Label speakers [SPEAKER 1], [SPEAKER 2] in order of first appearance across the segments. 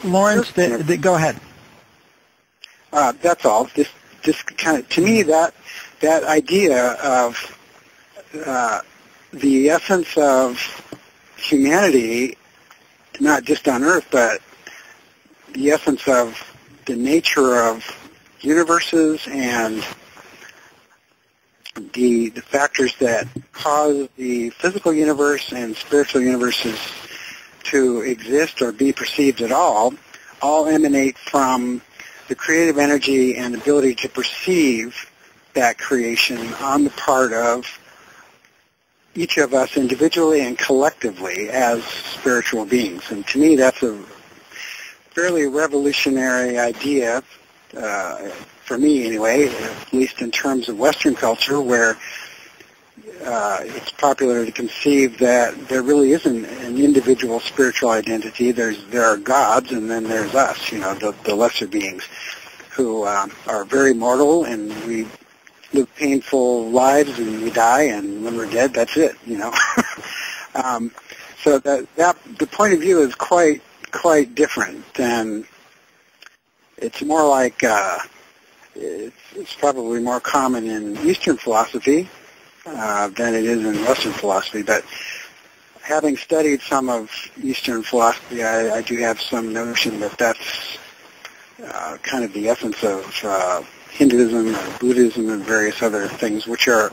[SPEAKER 1] Lawrence, go ahead.
[SPEAKER 2] That's all. Just kind of, to me, that idea of the essence of humanity, not just on Earth, but the essence of the nature of universes and the factors that cause the physical universe and spiritual universes to exist or be perceived at all emanate from the creative energy and ability to perceive that creation on the part of each of us individually and collectively as spiritual beings. And to me, that's a fairly revolutionary idea, for me anyway, at least in terms of Western culture, where it's popular to conceive that there really isn't an individual spiritual identity. There are gods, and then there's us, the lesser beings, who are very mortal, and we live painful lives, and we die, and when we're dead, that's it, So that the point of view is quite different, and it's more like it's probably more common in Eastern philosophy than it is in Western philosophy. But having studied some of Eastern philosophy, I do have some notion that that's kind of the essence of Hinduism, Buddhism, and various other things, which are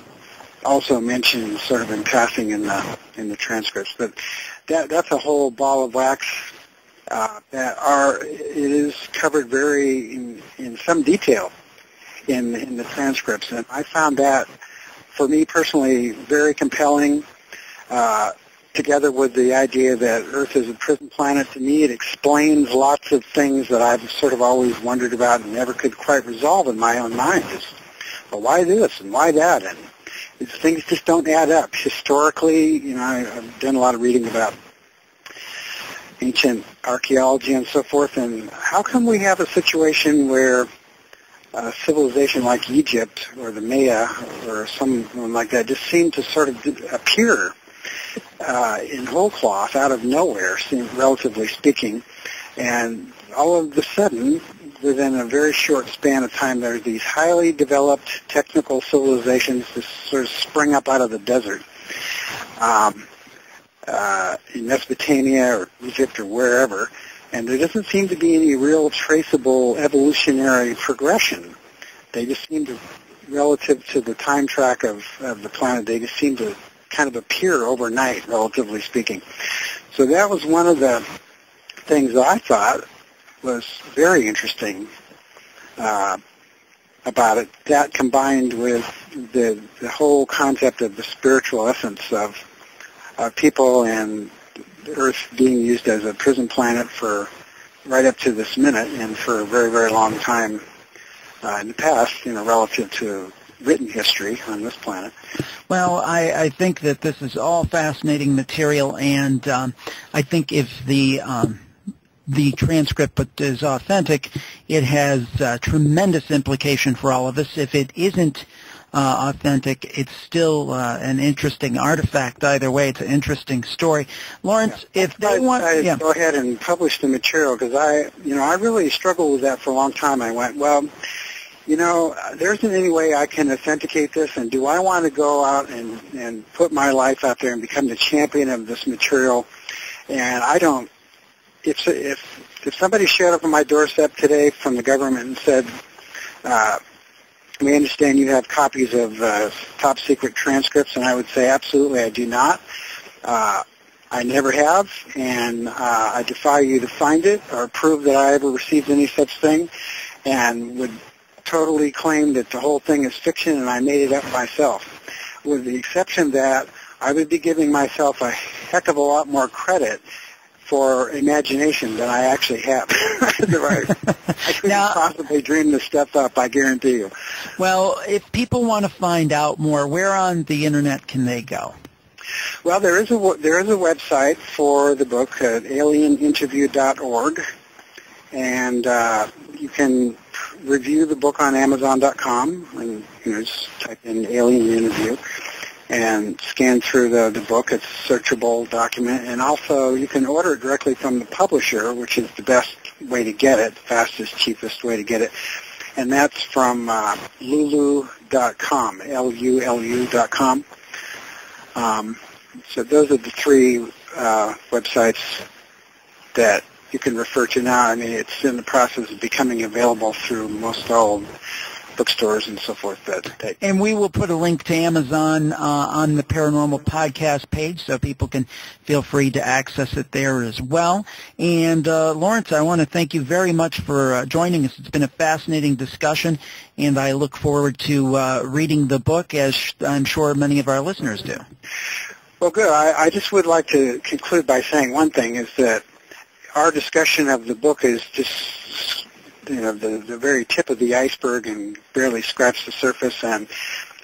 [SPEAKER 2] also mentioned sort of in passing in the transcripts. But that's a whole ball of wax it is covered very in some detail in the transcripts, and I found that, for me personally, very compelling. Together with the idea that Earth is a prison planet, to me it explains lots of things that I've sort of always wondered about and never could quite resolve in my own mind. Well, why this and why that? And things just don't add up. Historically, I've done a lot of reading about ancient archaeology and so forth, and how come we have a situation where a civilization like Egypt or the Maya or someone like that just seem to sort of appear in whole cloth out of nowhere, relatively speaking, and all of a sudden, within a very short span of time, there's these highly developed technical civilizations that sort of spring up out of the desert in Mesopotamia or Egypt or wherever, and there doesn't seem to be any real traceable evolutionary progression. They just seem to, relative to the time track of the planet, they just seem to kind of appear overnight, relatively speaking. So that was one of the things that I thought was very interesting about it. That combined with the whole concept of the spiritual essence of people and Earth being used as a prison planet for right up to this minute and for a very, very long time in the past, relative to written history on this planet.
[SPEAKER 1] Well, I think that this is all fascinating material, and I think if the transcript is authentic, it has tremendous implication for all of us. If it isn't authentic, it's still an interesting artifact. Either way, it's an interesting story. Lawrence, if they want...
[SPEAKER 2] I go ahead and publish the material, because I really struggled with that for a long time. I went, well, there isn't any way I can authenticate this, and do I want to go out and put my life out there and become the champion of this material? And I don't... If somebody showed up on my doorstep today from the government and said, we understand you have copies of top secret transcripts, and I would say, absolutely, I do not. I never have, and I defy you to find it or prove that I ever received any such thing, and would totally claim that the whole thing is fiction and I made it up myself, with the exception that I would be giving myself a heck of a lot more credit for imagination than I actually have. I couldn't possibly dream this stuff up, I guarantee you.
[SPEAKER 1] Well, if people want to find out more, where on the internet can they go?
[SPEAKER 2] Well, there is a website for the book, alieninterview.org, and you can review the book on Amazon.com, and just type in Alien Interview and scan through the book. It's a searchable document, and also you can order it directly from the publisher, which is the best way to get it, fastest, cheapest way to get it. And that's from lulu.com, Lulu.com. So those are the three websites that you can refer to now. I mean, it's in the process of becoming available through most all bookstores and so forth.
[SPEAKER 1] And we will put a link to Amazon on the Paranormal Podcast page, so people can feel free to access it there as well. And Lawrence, I want to thank you very much for joining us. It's been a fascinating discussion, and I look forward to reading the book, as I'm sure many of our listeners do.
[SPEAKER 2] Well, good. I just would like to conclude by saying one thing, is that our discussion of the book is just, the very tip of the iceberg and barely scratched the surface. And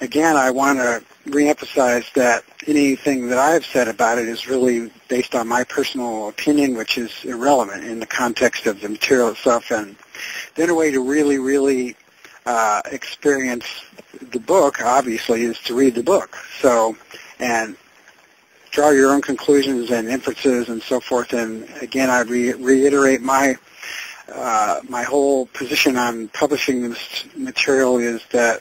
[SPEAKER 2] again, I want to reemphasize that anything that I've said about it is really based on my personal opinion, which is irrelevant in the context of the material itself. And then a way to really, really experience the book, obviously, is to read the book. So, and draw your own conclusions and inferences and so forth. And again, I reiterate my whole position on publishing this material is that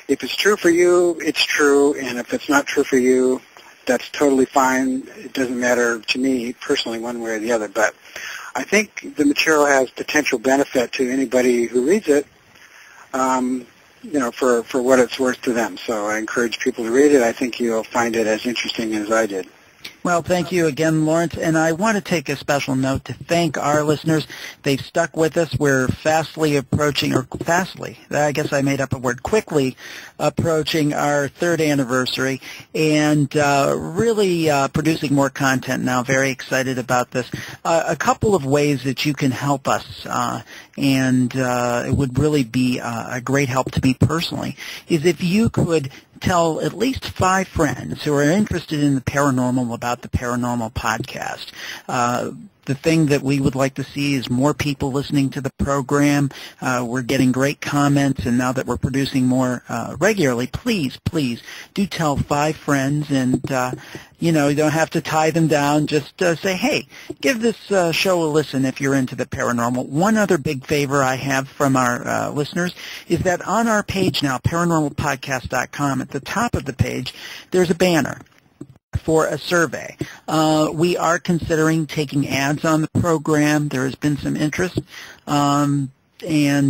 [SPEAKER 2] if it's true for you, it's true, and if it's not true for you, that's totally fine. It doesn't matter to me personally one way or the other. But I think the material has potential benefit to anybody who reads it, for what it's worth to them. So I encourage people to read it. I think you'll find it as interesting as I did.
[SPEAKER 1] Well, thank you again, Lawrence, and I want to take a special note to thank our listeners. They've stuck with us. We're quickly approaching our third anniversary, and really producing more content now. Very excited about this. A couple of ways that you can help us, and it would really be a great help to me personally, is if you could tell at least 5 friends who are interested in the paranormal about the Paranormal Podcast. The thing that we would like to see is more people listening to the program. We're getting great comments, and now that we're producing more regularly, please do tell 5 friends, and you don't have to tie them down. Just say, hey, give this show a listen if you're into the paranormal. One other big favor I have from our listeners is that on our page now, paranormalpodcast.com, at the top of the page, there's a banner for a survey. We are considering taking ads on the program. There has been some interest, and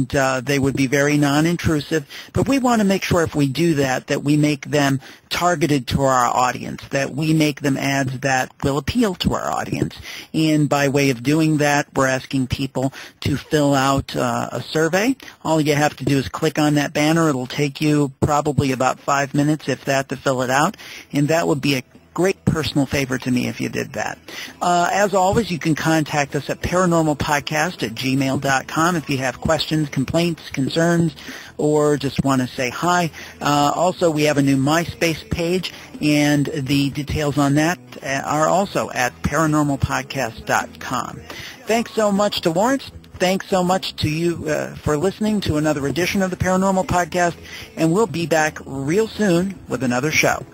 [SPEAKER 1] they would be very non-intrusive. But we want to make sure if we do that we make them targeted to our audience, that we make them ads that will appeal to our audience. And by way of doing that, we're asking people to fill out a survey. All you have to do is click on that banner. It'll take you probably about 5 minutes, if that, to fill it out. And that would be a great personal favor to me if you did that. As always, you can contact us at paranormalpodcast@gmail.com if you have questions, complaints, concerns, or just want to say hi. Also, we have a new MySpace page, and the details on that are also at paranormalpodcast.com. Thanks so much to Lawrence. Thanks so much to you for listening to another edition of the Paranormal Podcast, and we'll be back real soon with another show.